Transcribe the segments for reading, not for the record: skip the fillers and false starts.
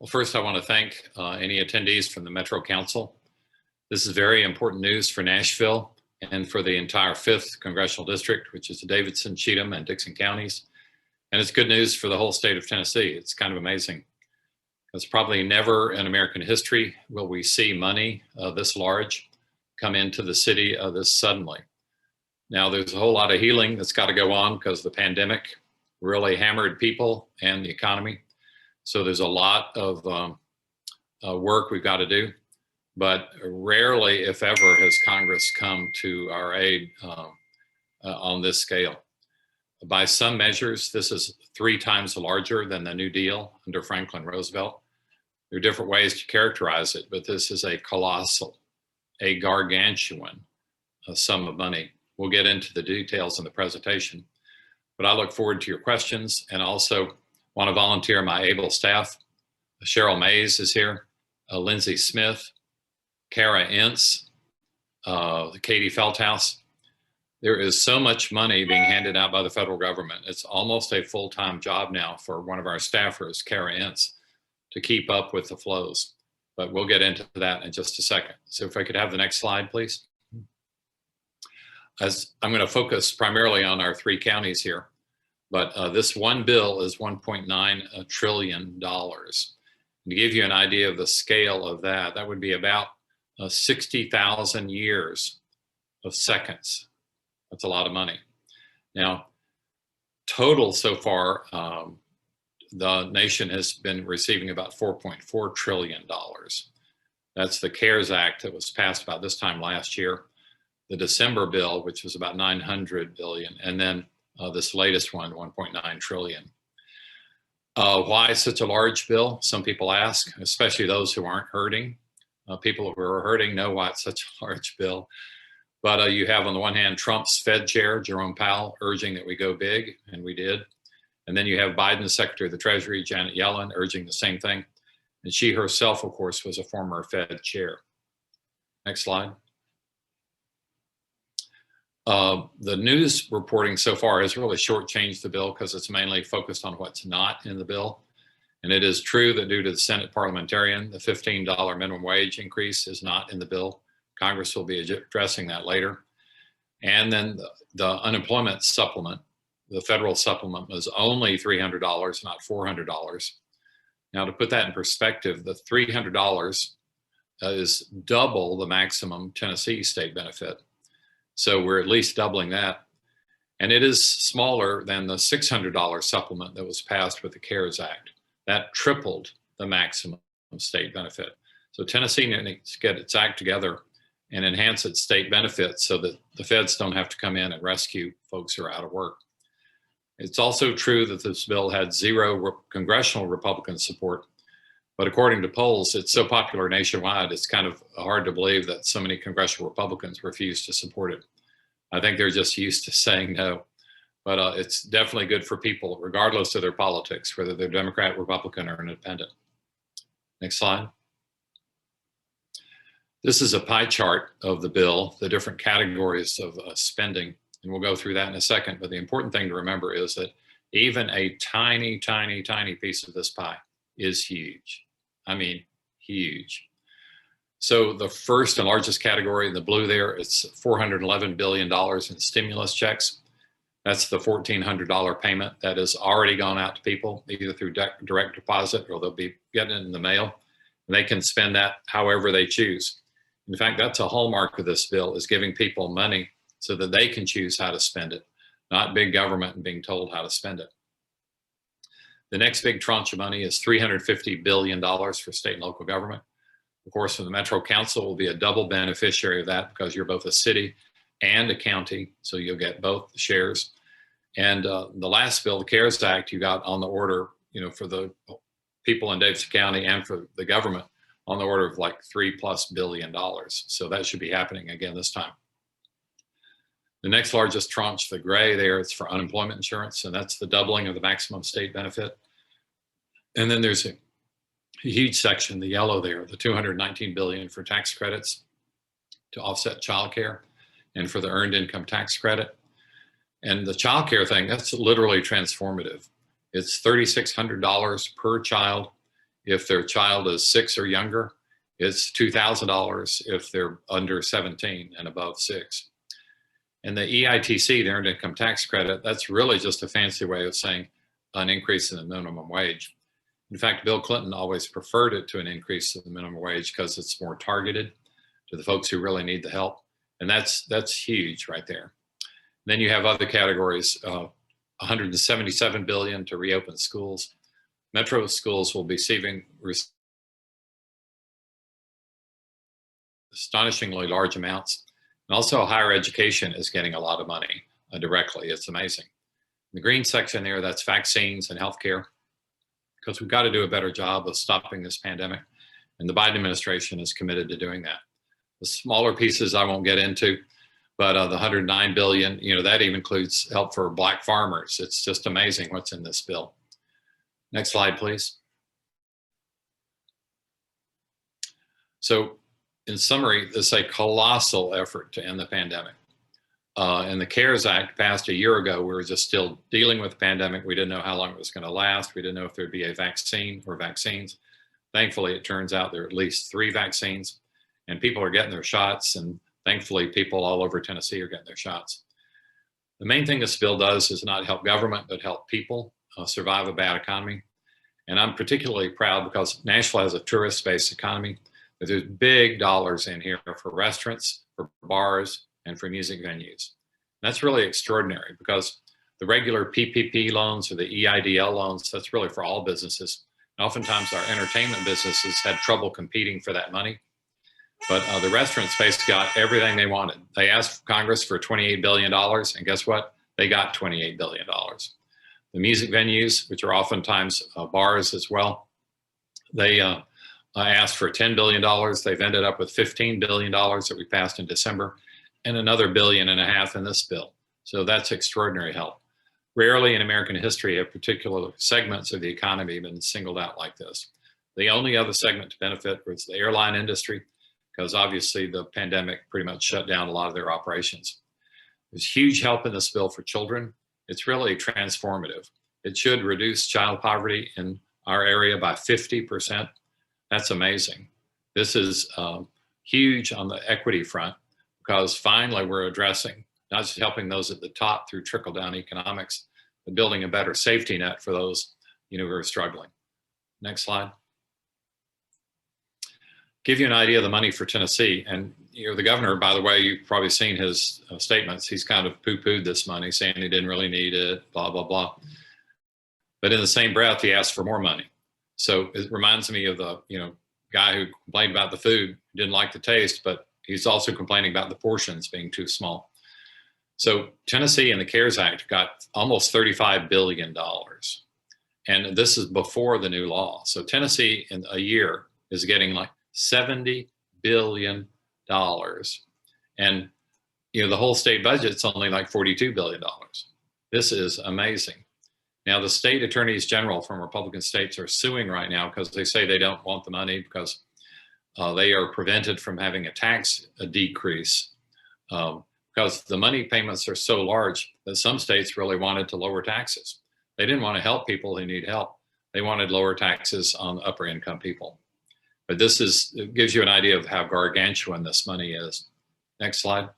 Well, first I want to thank any attendees from the Metro Council. This is very important news for Nashville and for the entire 5th Congressional District, which is the Davidson, Cheatham, and Dixon counties. And it's good news for the whole state of Tennessee. It's kind of amazing. It's probably never in American history will we see money this large come into the city this suddenly. Now, there's a whole lot of healing that's got to go on because the pandemic really hammered people and the economy. So there's a lot of work we've got to do, but rarely, if ever, has Congress come to our aid on this scale. By some measures, this is 3 times larger than the New Deal under Franklin Roosevelt. There are different ways to characterize it, but this is a colossal, a gargantuan sum of money. We'll get into the details in the presentation, but I look forward to your questions and also want to volunteer my able staff. Cheryl Mays is here, Lindsay Smith, Kara Ince, Katie Feldhaus. There is so much money being handed out by the federal government. It's almost a full-time job now for one of our staffers, Kara Ince, to keep up with the flows. But we'll get into that in just a second. So if I could have the next slide, please. As I'm going to focus primarily on our 3 counties here. But this one bill is $1.9 trillion. To give you an idea of the scale of that, that would be about 60,000 years of seconds. That's a lot of money. Now, total so far, the nation has been receiving about $4.4 trillion. That's the CARES Act that was passed about this time last year. The December bill, which was about $900 billion, and then this latest one, $1.9 trillion. Why such a large bill? Some people ask, especially those who aren't hurting. People who are hurting know why it's such a large bill. But you have on the one hand, Trump's Fed chair, Jerome Powell, urging that we go big, and we did. And then you have Biden's Secretary of the Treasury, Janet Yellen, urging the same thing. And she herself, of course, was a former Fed chair. Next slide. The news reporting so far has really shortchanged the bill because it's mainly focused on what's not in the bill. And it is true that due to the Senate parliamentarian, the $15 minimum wage increase is not in the bill. Congress will be addressing that later. And then the unemployment supplement, the federal supplement, was only $300, not $400. Now, to put that in perspective, the $300 is double the maximum Tennessee state benefit. So we're at least doubling that. And it is smaller than the $600 supplement that was passed with the CARES Act. That tripled the maximum state benefit. So Tennessee needs to get its act together and enhance its state benefits so that the feds don't have to come in and rescue folks who are out of work. It's also true that this bill had 0 congressional Republican support. But according to polls, it's so popular nationwide, it's kind of hard to believe that so many congressional Republicans refuse to support it. I think they're just used to saying no. But it's definitely good for people, regardless of their politics, whether they're Democrat, Republican, or independent. Next slide. This is a pie chart of the bill, the different categories of spending, and we'll go through that in a second. But the important thing to remember is that even a tiny, tiny, tiny piece of this pie is huge. I mean, huge. So the first and largest category in the blue there, it's $411 billion in stimulus checks. That's the $1,400 payment that has already gone out to people, either through direct deposit or they'll be getting it in the mail. And they can spend that however they choose. In fact, that's a hallmark of this bill, is giving people money so that they can choose how to spend it, not big government and being told how to spend it. The next big tranche of money is $350 billion for state and local government. Of course, the Metro Council will be a double beneficiary of that because you're both a city and a county, so you'll get both shares. And the last bill, the CARES Act, you got on the order, for the people in Davidson County and for the government on the order of like $3+ billion. So that should be happening again this time. The next largest tranche, the gray there, it's for unemployment insurance, and that's the doubling of the maximum state benefit. And then there's a huge section, the yellow there, the $219 billion for tax credits to offset childcare and for the earned income tax credit. And the childcare thing, that's literally transformative. It's $3,600 per child If their child is 6 or younger, it's $2,000 if they're under 17 and above 6. And the EITC, the Earned Income Tax Credit, that's really just a fancy way of saying an increase in the minimum wage. In fact, Bill Clinton always preferred it to an increase in the minimum wage because it's more targeted to the folks who really need the help. And that's huge right there. Then you have other categories, $177 billion to reopen schools. Metro schools will be receiving astonishingly large amounts. And also higher education is getting a lot of money directly. It's amazing. In the green section there, that's vaccines and healthcare, because we've got to do a better job of stopping this pandemic. And the Biden administration is committed to doing that. The smaller pieces I won't get into, but the $109 billion, that even includes help for Black farmers. It's just amazing what's in this bill. Next slide, please. So in summary, this is a colossal effort to end the pandemic. And the CARES Act passed a year ago. We were just still dealing with the pandemic. We didn't know how long it was going to last. We didn't know if there'd be a vaccine or vaccines. Thankfully, it turns out there are at least 3 vaccines, and people are getting their shots. And thankfully, people all over Tennessee are getting their shots. The main thing this bill does is not help government, but help people survive a bad economy. And I'm particularly proud because Nashville has a tourist-based economy. But there's big dollars in here for restaurants, for bars, and for music venues. And that's really extraordinary because the regular PPP loans or the EIDL loans, that's really for all businesses. And oftentimes our entertainment businesses had trouble competing for that money. But the restaurant space got everything they wanted. They asked Congress for $28 billion, and guess what? They got $28 billion. The music venues, which are oftentimes bars as well, they asked for $10 billion. They've ended up with $15 billion that we passed in December, and another $1.5 billion in this bill. So that's extraordinary help. Rarely in American history have particular segments of the economy been singled out like this. The only other segment to benefit was the airline industry, because obviously the pandemic pretty much shut down a lot of their operations. There's huge help in this bill for children. It's really transformative. It should reduce child poverty in our area by 50%. That's amazing. This is huge on the equity front because finally we're addressing not just helping those at the top through trickle-down economics, but building a better safety net for those who are struggling. Next slide. Give you an idea of the money for Tennessee. And the governor, by the way, you've probably seen his statements. He's kind of poo-pooed this money, saying he didn't really need it, blah, blah, blah. But in the same breath, he asked for more money. So it reminds me of the guy who complained about the food, didn't like the taste, but he's also complaining about the portions being too small. So Tennessee in the CARES Act got almost $35 billion. And this is before the new law. So Tennessee in a year is getting like $70 billion. And the whole state budget's only like $42 billion. This is amazing. Now, the state attorneys general from Republican states are suing right now because they say they don't want the money because they are prevented from having a tax decrease because the money payments are so large that some states really wanted to lower taxes. They didn't want to help people who need help. They wanted lower taxes on upper income people. But it gives you an idea of how gargantuan this money is. Next slide.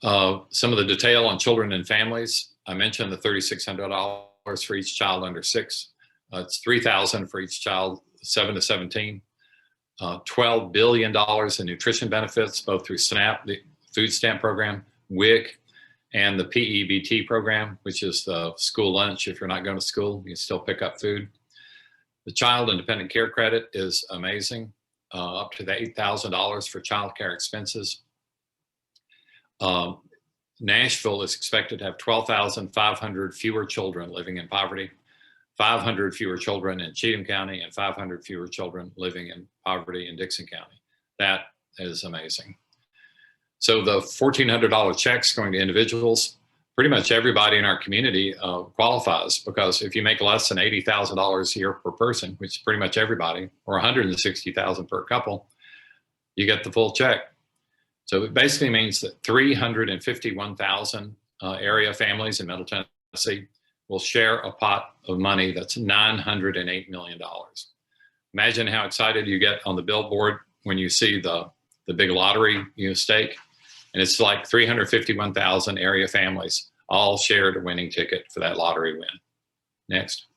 Some of the detail on children and families. I mentioned the $3,600 for each child under 6. It's $3,000 for each child 7 to 17. $12 billion in nutrition benefits, both through SNAP, the food stamp program, WIC, and the PEBT program, which is the school lunch. If you're not going to school, you can still pick up food. The Child Independent Care Credit is amazing, up to the $8,000 for child care expenses. Nashville is expected to have 12,500 fewer children living in poverty, 500 fewer children in Cheatham County, and 500 fewer children living in poverty in Dixon County. That is amazing. So the $1,400 checks going to individuals, pretty much everybody in our community qualifies, because if you make less than $80,000 a year per person, which is pretty much everybody, or $160,000 per couple, you get the full check. So it basically means that 351,000 area families in Middle Tennessee will share a pot of money that's $908 million. Imagine how excited you get on the billboard when you see the big lottery stake. And it's like 351,000 area families all shared a winning ticket for that lottery win. Next.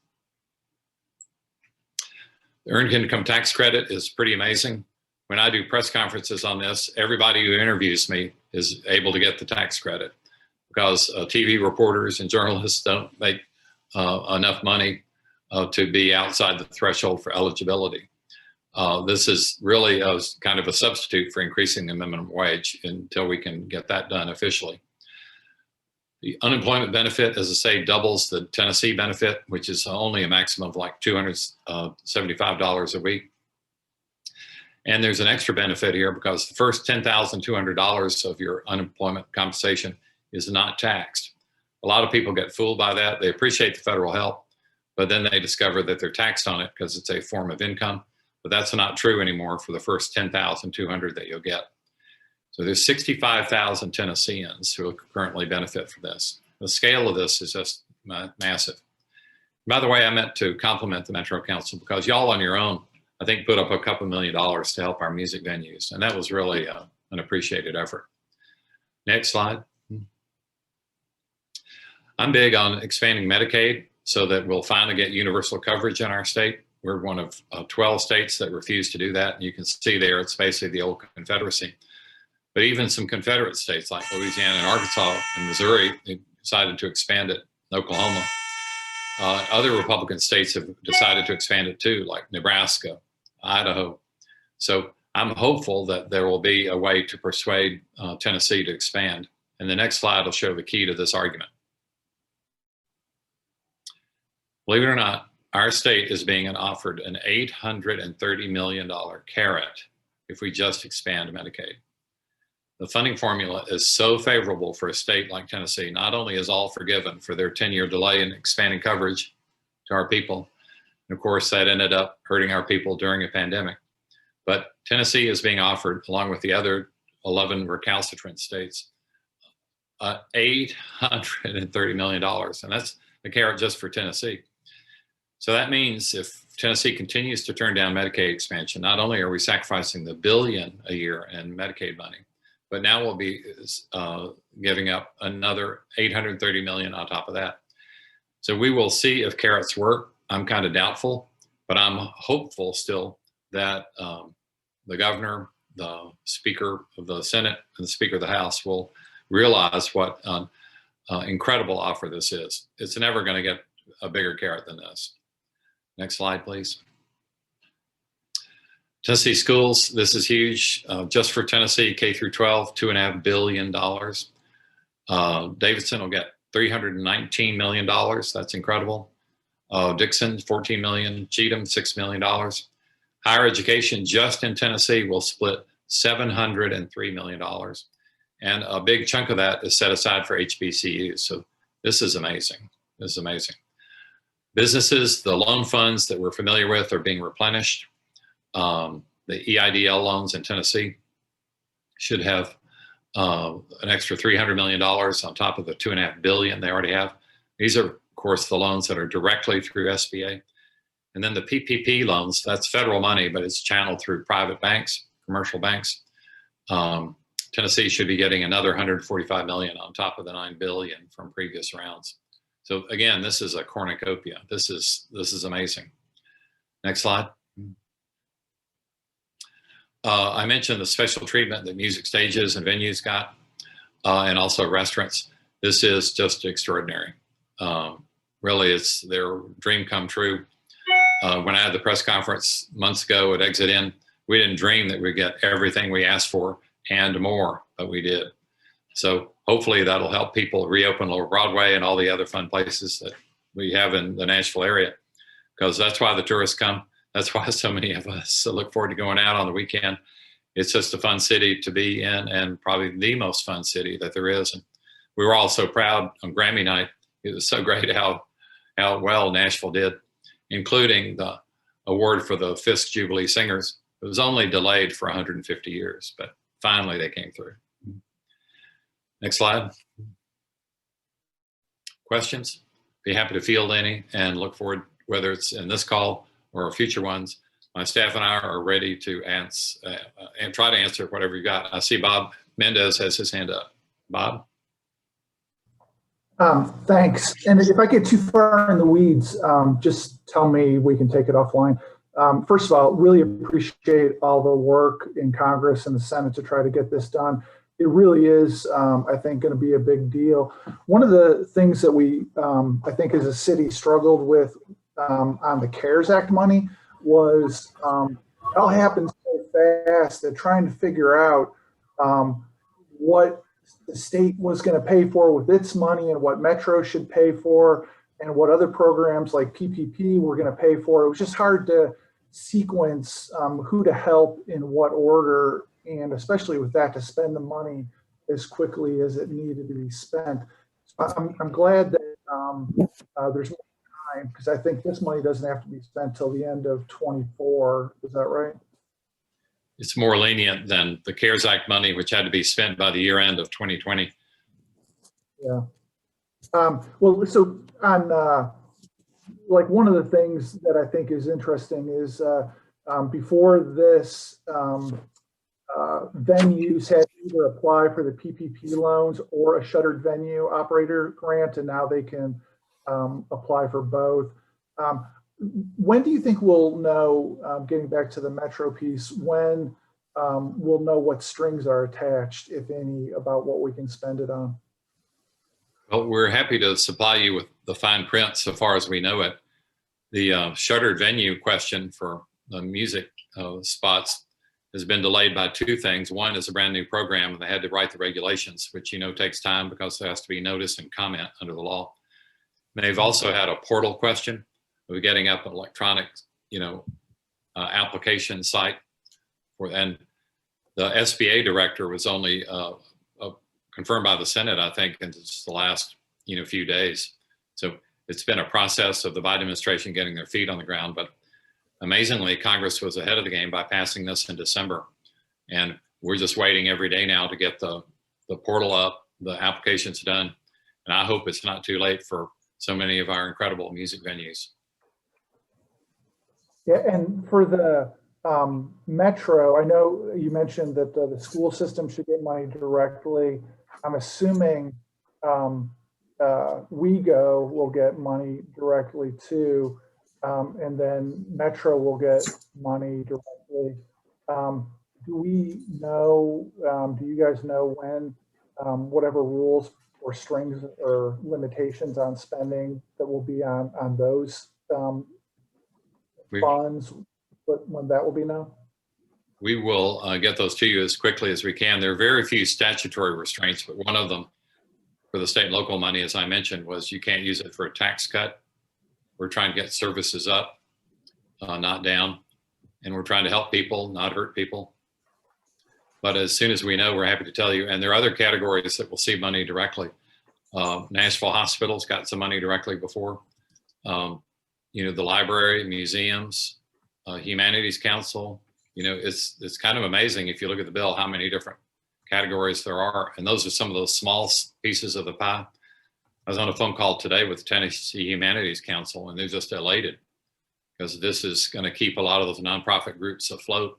The earned income tax credit is pretty amazing. When I do press conferences on this, everybody who interviews me is able to get the tax credit because TV reporters and journalists don't make enough money to be outside the threshold for eligibility. This is really kind of a substitute for increasing the minimum wage until we can get that done officially. The unemployment benefit, as I say, doubles the Tennessee benefit, which is only a maximum of like $275 a week. And there's an extra benefit here because the first $10,200 of your unemployment compensation is not taxed. A lot of people get fooled by that. They appreciate the federal help, but then they discover that they're taxed on it because it's a form of income. But that's not true anymore for the first $10,200 that you'll get. So there's 65,000 Tennesseans who currently benefit from this. The scale of this is just massive. By the way, I meant to compliment the Metro Council because y'all on your own, I think, put up a couple $1 million to help our music venues. And that was really an appreciated effort. Next slide. I'm big on expanding Medicaid so that we'll finally get universal coverage in our state. We're one of 12 states that refuse to do that. And you can see there, it's basically the old Confederacy. But even some Confederate states like Louisiana and Arkansas and Missouri decided to expand it, Oklahoma. Other Republican states have decided to expand it too, like Nebraska, Idaho. So I'm hopeful that there will be a way to persuade Tennessee to expand. And the next slide will show the key to this argument. Believe it or not, our state is being offered an $830 million carrot if we just expand Medicaid. The funding formula is so favorable for a state like Tennessee. Not only is all forgiven for their 10-year delay in expanding coverage to our people, and of course that ended up hurting our people during a pandemic, but Tennessee is being offered, along with the other 11 recalcitrant states, $830 million, and that's the carrot just for Tennessee. So that means if Tennessee continues to turn down Medicaid expansion, not only are we sacrificing the $1 billion a year in Medicaid money, but now we'll be giving up another $830 million on top of that. So we will see if carrots work. I'm kind of doubtful, but I'm hopeful still that the governor, the Speaker of the Senate, and the Speaker of the House will realize what an incredible offer this is. It's never going to get a bigger carrot than this. Next slide, please. Tennessee schools, this is huge. Just for Tennessee, K through 12, $2.5 billion. Davidson will get $319 million. That's incredible. Dixon, $14 million. Cheatham, $6 million. Higher education just in Tennessee will split $703 million. And a big chunk of that is set aside for HBCUs. So this is amazing. This is amazing. Businesses, the loan funds that we're familiar with are being replenished. The EIDL loans in Tennessee should have an extra $300 million on top of the $2.5 billion they already have. These are, of course, the loans that are directly through SBA. And then the PPP loans, that's federal money, but it's channeled through private banks, commercial banks. Tennessee should be getting another $145 million on top of the $9 billion from previous rounds. So again, this is a cornucopia. This is amazing. Next slide. I mentioned the special treatment that music stages and venues got, and also restaurants. This is just extraordinary. Really, it's their dream come true. When I had the press conference months ago at Exit In, we didn't dream that we'd get everything we asked for and more, but we did. So hopefully that'll help people reopen Lower Broadway and all the other fun places that we have in the Nashville area, because that's why the tourists come. That's why so many of us look forward to going out on the weekend. It's just a fun city to be in, and probably the most fun city that there is. And we were all so proud on Grammy night. It was so great how well Nashville did, including the award for the Fisk Jubilee Singers. It was only delayed for 150 years, but finally they came through. Next slide. Questions? be happy to field any and look forward, whether it's in this call or future ones. My staff and I are ready to answer and try to answer whatever you got. I see Bob Mendez has his hand up. Bob? Thanks. And if I get too far in the weeds, just tell me, we can take it offline. First of all, really appreciate all the work in Congress and the Senate to try to get this done. It really is, I think, going to be a big deal. One of the things that we, I think, as a city struggled with on the CARES Act money was it all happened so fast that trying to figure out what the state was going to pay for with its money and what Metro should pay for and what other programs like PPP were going to pay for. It was just hard to sequence who to help in what order, and especially with that, to spend the money as quickly as it needed to be spent. So I'm glad that there's more time, because I think this money doesn't have to be spent till the end of 24. Is that right? It's more lenient than the CARES Act money, which had to be spent by the year end of 2020. Yeah. Well, so on like one of the things that I think is interesting is before this, venues had to either apply for the PPP loans or a shuttered venue operator grant, and now they can apply for both. When do you think we'll know, getting back to the Metro piece, when we'll know what strings are attached, if any, about what we can spend it on? Well, we're happy to supply you with the fine print so far as we know it. The shuttered venue question for the music spots has been delayed by two things. One is a brand new program, and they had to write the regulations, which takes time because there has to be notice and comment under the law. They've also had a portal question. We're getting up an electronic, application site and the SBA director was only confirmed by the Senate, I think, in just the last, few days. So it's been a process of the Biden administration getting their feet on the ground, but amazingly, Congress was ahead of the game by passing this in December. And we're just waiting every day now to get the portal up, the applications done. And I hope it's not too late for so many of our incredible music venues. Yeah, and for the Metro, I know you mentioned that the school system should get money directly. I'm assuming WeGo will get money directly too, and then Metro will get money directly. Do we know, do you guys know when whatever rules or strings or limitations on spending that will be on those funds, but when that will be known? We will get those to you as quickly as we can. There are very few statutory restraints, but one of them for the state and local money, as I mentioned, was you can't use it for a tax cut. We're trying to get services up, not down, and we're trying to help people, not hurt people. But as soon as we know, we're happy to tell you. And there are other categories that will see money directly. Nashville Hospital's got some money directly before. The library, museums, Humanities Council. It's kind of amazing if you look at the bill how many different categories there are, and those are some of those small pieces of the pie. I was on a phone call today with the Tennessee Humanities Council, and they're just elated because this is going to keep a lot of those nonprofit groups afloat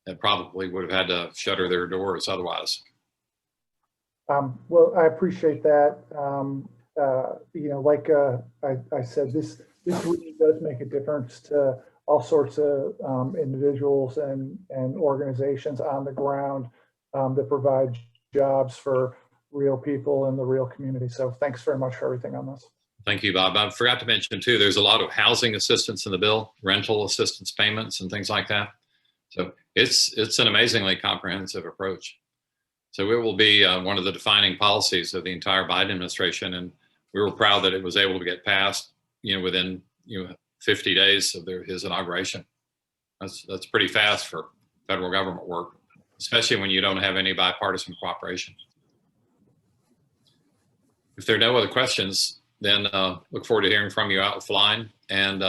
that probably would have had to shutter their doors otherwise. Well, I appreciate that. Like I said, this really does make a difference to all sorts of individuals and organizations on the ground that provide jobs for real people in the real community. So thanks very much for everything on this. Thank you, Bob. I forgot to mention too, there's a lot of housing assistance in the bill, rental assistance payments and things like that. So it's an amazingly comprehensive approach. So it will be one of the defining policies of the entire Biden administration. And we were proud that it was able to get passed, within 50 days of his inauguration. That's pretty fast for federal government work, especially when you don't have any bipartisan cooperation. If there are no other questions, then look forward to hearing from you offline, and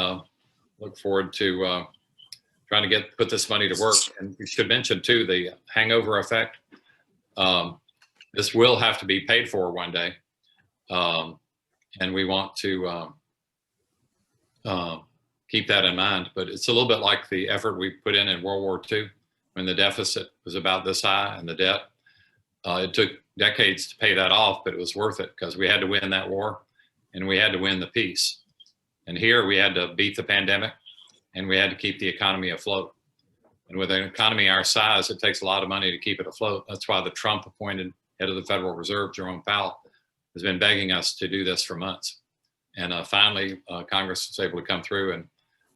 look forward to trying to put this money to work. And we should mention too, the hangover effect. This will have to be paid for one day. and we want to keep that in mind. But it's a little bit like the effort we put in World War II, when the deficit was about this high and the debt. It took decades to pay that off, but it was worth it because we had to win that war and we had to win the peace. And here we had to beat the pandemic and we had to keep the economy afloat. And with an economy our size, it takes a lot of money to keep it afloat. That's why the Trump appointed head of the Federal Reserve, Jerome Powell, has been begging us to do this for months. And finally, Congress was able to come through and